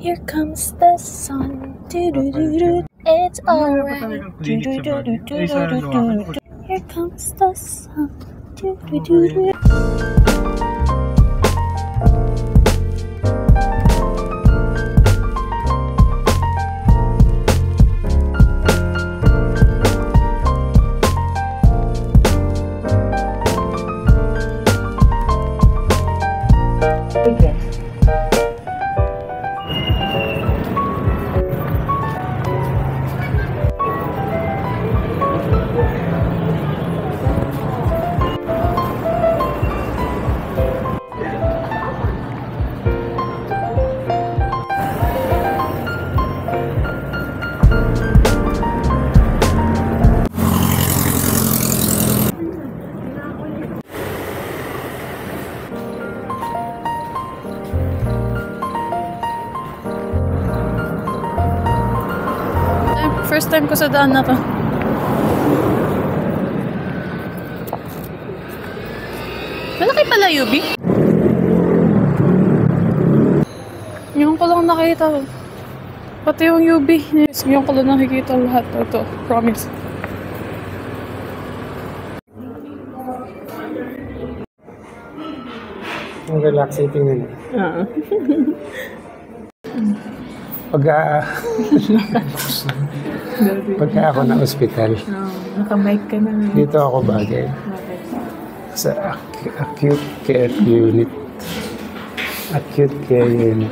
Here comes the sun. It's alright. Here comes the sun. First time ko sa daan na to. Malaki pala UB. Ngayon ko lang nakita. Pati yung UB. Ngayon ko lang nakikita lahat. Ito, promise. Ang relaxing tingnan. Pagka ako na ospital, Naka-mic ka na. dito ako bagay. Sa acute care unit. Acute care unit.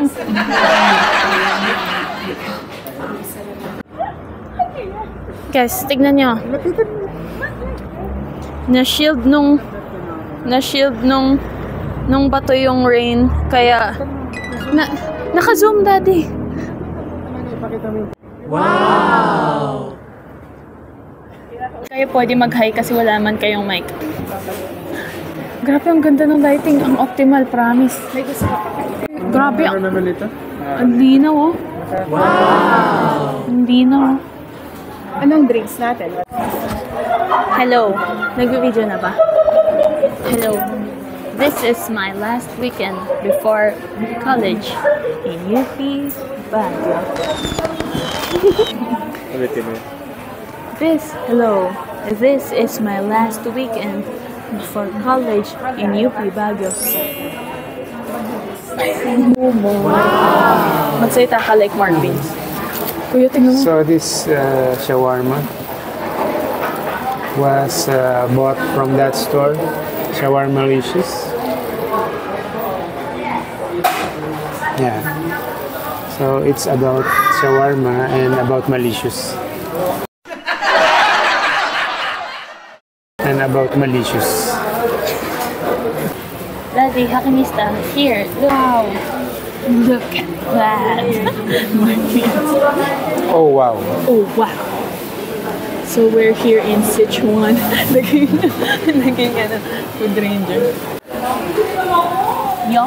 Guys, tignan nyo. Na-shield nung bato yung rain. Kaya, naka-zoom daddy. Wow! Kayo pwede mag-hi kasi wala man kayong mic. Grabe, ang ganda ng lighting. Ang optimal, promise. Grabe, ang linaw oh. Wow! Ang linaw oh. Anong drinks natin? Hello. Nag-video na ba? Hello. This is my last weekend before college in UP Baguio. This is my last weekend before college in UP Baguio. Wow! Magsalita ka like Mark Beans. Kuya, tingnan mo. So this shawarma was bought from that store, Shawarmalicious. Yeah. So it's about shawarma and about malicious. And about malicious. Daddy, Hakinista, here, wow! Look at that! Oh wow! Oh wow! So we're here in Sichuan. Naging ano, food ranger. Yo!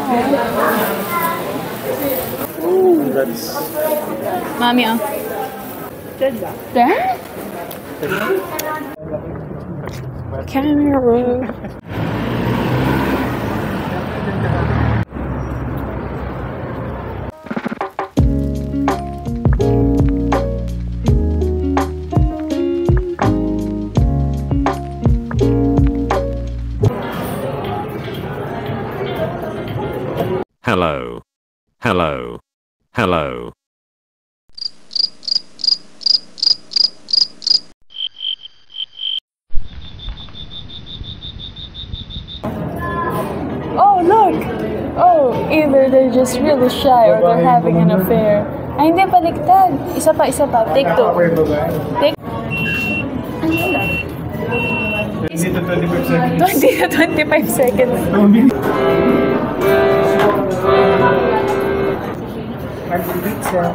Ooh! That's... Mami, oh. There? Camera. Hello. Hello. Hello. Oh, look! Oh, either they're just really shy or they're having an affair. Ay, hindi, baliktad. Isa pa. Take two. Take... Ano yun? 20 to 25 seconds. 20 to 25 seconds. Pizza,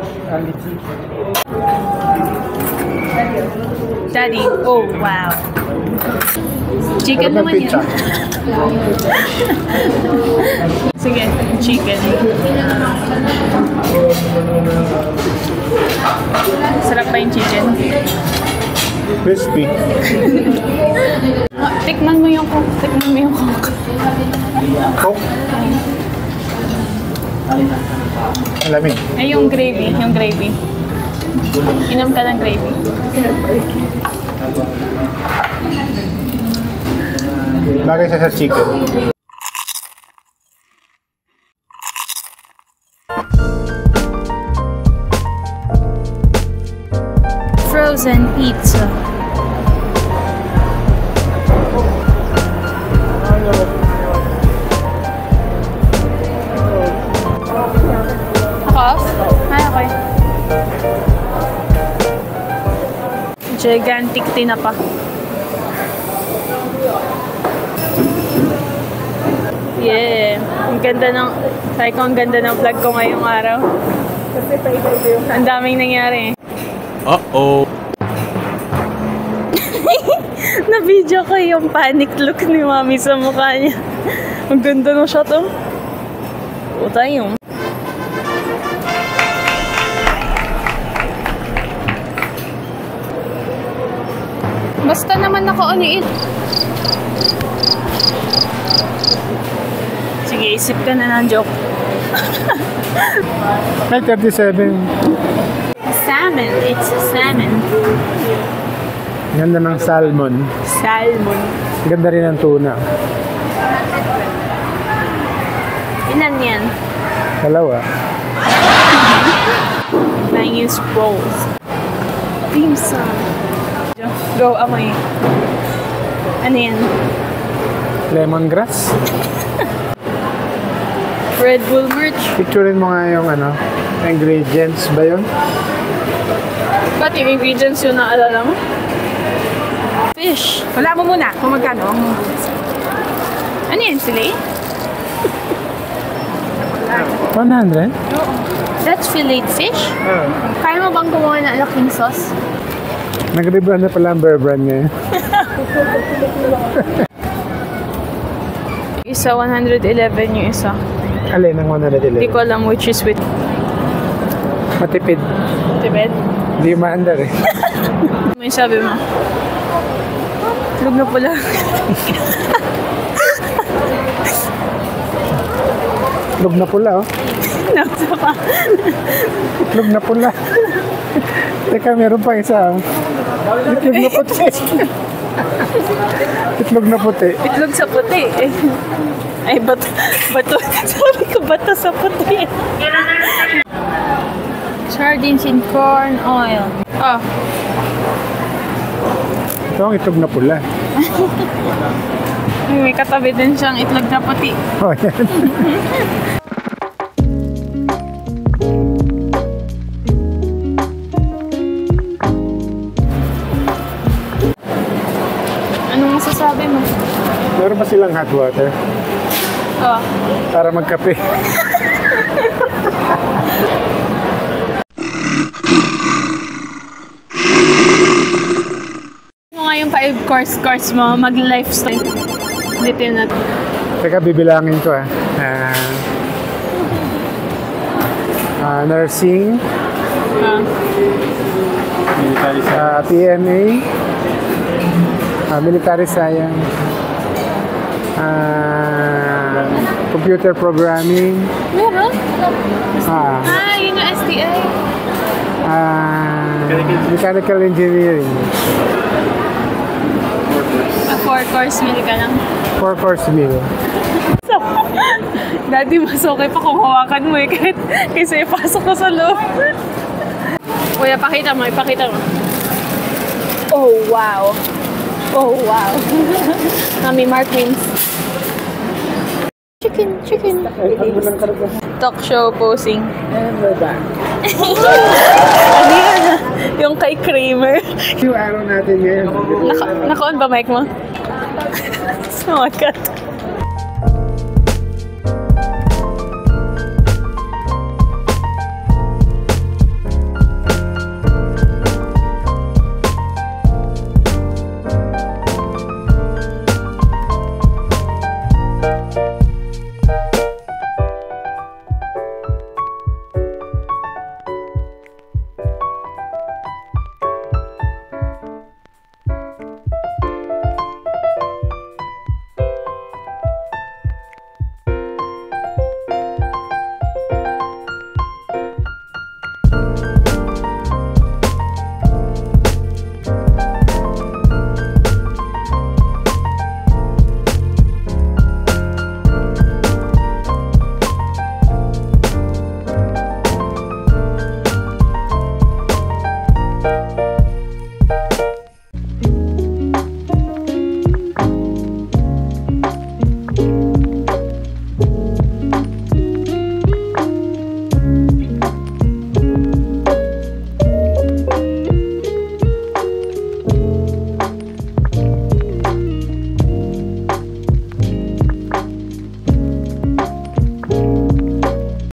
chicken. Daddy, oh wow. Chicken naman yan. Sige, chicken. Sarap ba yung chicken? Crispy. Tikman mo yung coke. Coke? Lamig. Ay, yung gravy. Yung gravy. Inom ka ng gravy. Bagay siya sa chicken. Frozen pizza. Ako? Ay, okay. Gigantic tinapa. Yeah. Ang ganda ng... Sabi ko, ang ganda ng vlog ko ngayong araw. Kasi paiba-iba yung Ang daming nangyari. Uh-oh. Na-video ko yung panic look ni Mami sa mukha niya. Ang ganda ng shot, oh. Puta yung... Basta naman nakauliit. Sige, isip ka na ng joke. May 37. Salmon. It's a salmon. Ganda ng salmon. Salmon. Ganda rin ng tuna. Ilan yan? Dalawa. Chinese rolls. Dim sum. Go, amoy. Ano yan? Lemongrass. Red Bull merch. Picturein mo nga yung ano, ingredients ba yun? Ba't yung ingredients yun naalala mo? Fish. Wala mo muna kung magkano. Ano yan, fillet? 100? That's fillet fish? Kaya mo bang gumawa ng laking sauce? Nag-rebrand na pala ang Bear Brand ngayon. Isa, 111 yung isa. Alin ang Hindi 111? ko alam which is with Matipid. Tibet. Hindi maandar eh. May sabi mo. Lug na pula. Itlog na pula oh. Nasa pa. Itlog na pula. Teka, meron pa isa oh. Itlog na puti. Itlog na puti. Itlog sa puti. Ay, bato. Sabi ko, bato sa puti. Sardines in corn oil. Oh. Ito ang itlog na pula. May katabi din siyang itlog na puti. Oh, yan. Anong masasabi mo? Meron pa silang hot water Oh. para magkape. Ano nga yung 5 course mo, mag-lifestyle. Dito yun natin. Teka, bibilangin ko ah. Nursing, PMA, military science, computer programming, Meron? Yun yung STI. mechanical engineering. 4 course meal ka lang. 4-course meal. Daddy, mas okay pa kung hawakan mo eh. Kahit kasi pasok ko sa loob. Kuya, ipakita mo. Oh, wow. Oh, wow. Mami, Mark wins. Chicken. Talk show posing. And we're back. Ano yan? Yung kay Kramer. Yung araw natin ngayon. Naka-on ba mic mo? Oh my God.